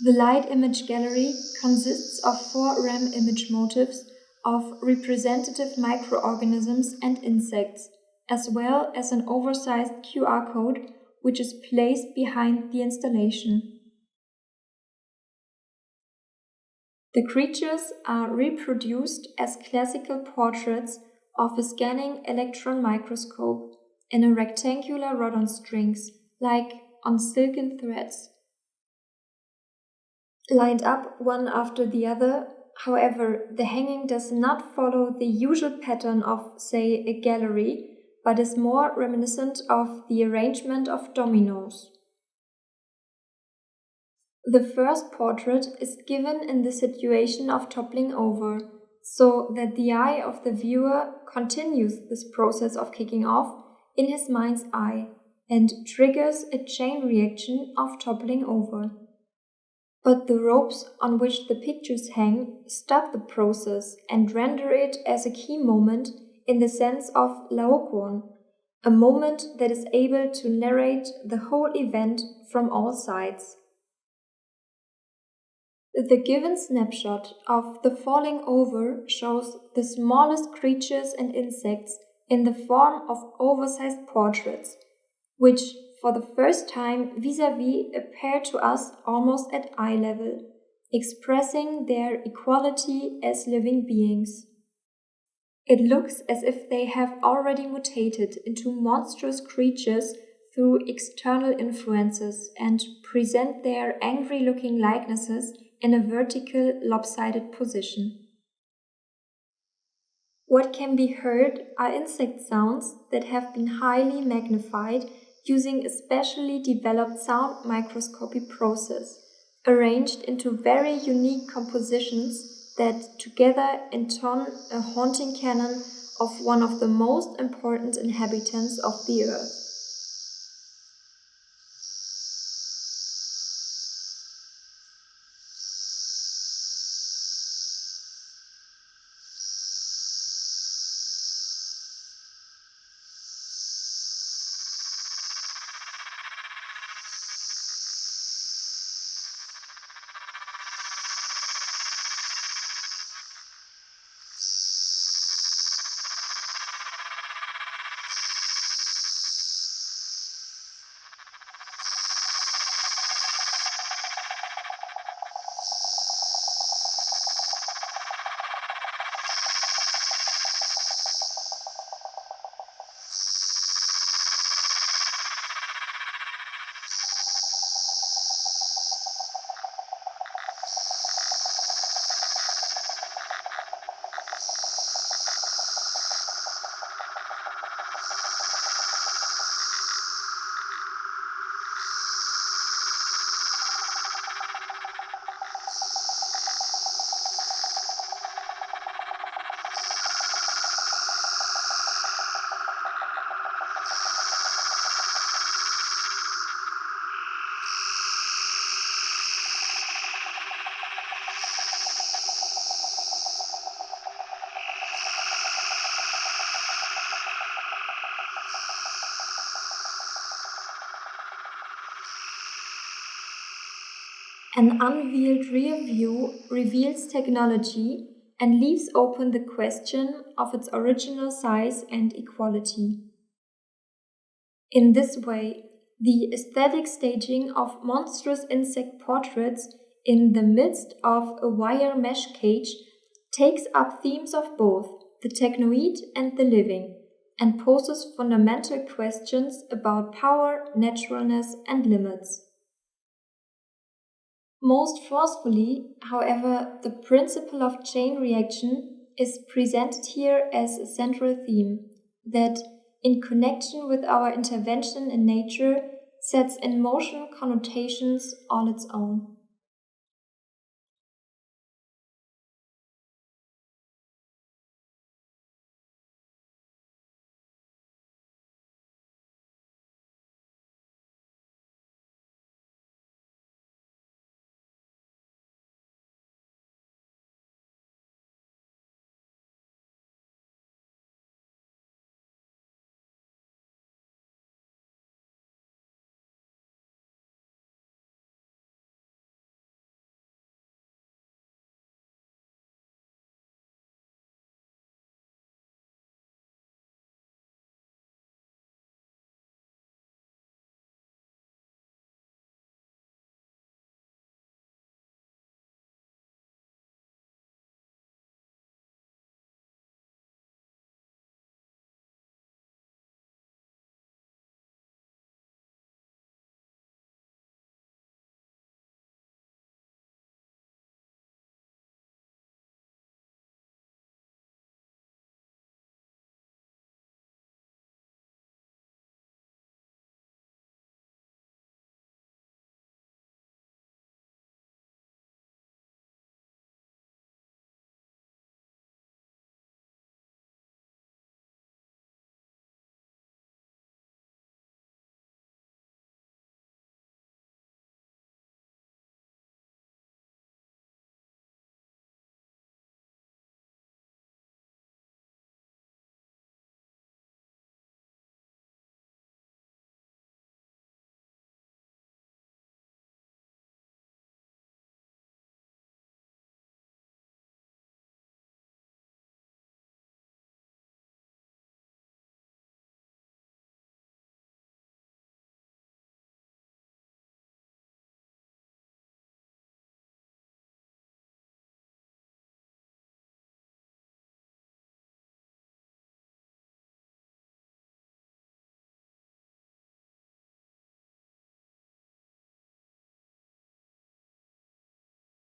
The light image gallery consists of 4 RAM image motifs of representative microorganisms and insects, as well as an oversized QR code which is placed behind the installation. The creatures are reproduced as classical portraits of a scanning electron microscope in a rectangular rod on strings, like on silken threads. Lined up one after the other, however, the hanging does not follow the usual pattern of, say, a gallery, but is more reminiscent of the arrangement of dominoes. The first portrait is given in the situation of toppling over, so that the eye of the viewer continues this process of kicking off in his mind's eye and triggers a chain reaction of toppling over. But the ropes on which the pictures hang stop the process and render it as a key moment in the sense of laokoon, a moment that is able to narrate the whole event from all sides. The given snapshot of the falling over shows the smallest creatures and insects in the form of oversized portraits, which for the first time vis-à-vis appear to us almost at eye level, expressing their equality as living beings. It looks as if they have already mutated into monstrous creatures through external influences and present their angry-looking likenesses in a vertical, lopsided position. What can be heard are insect sounds that have been highly magnified using a specially developed sound microscopy process, arranged into very unique compositions that together intone a haunting canon of one of the most important inhabitants of the earth. An unveiled rear view reveals technology and leaves open the question of its original size and equality. In this way, the aesthetic staging of monstrous insect portraits in the midst of a wire mesh cage takes up themes of both the technoid and the living, and poses fundamental questions about power, naturalness, and limits. Most forcefully, however, the principle of chain reaction is presented here as a central theme that, in connection with our intervention in nature, sets in motion connotations all its own.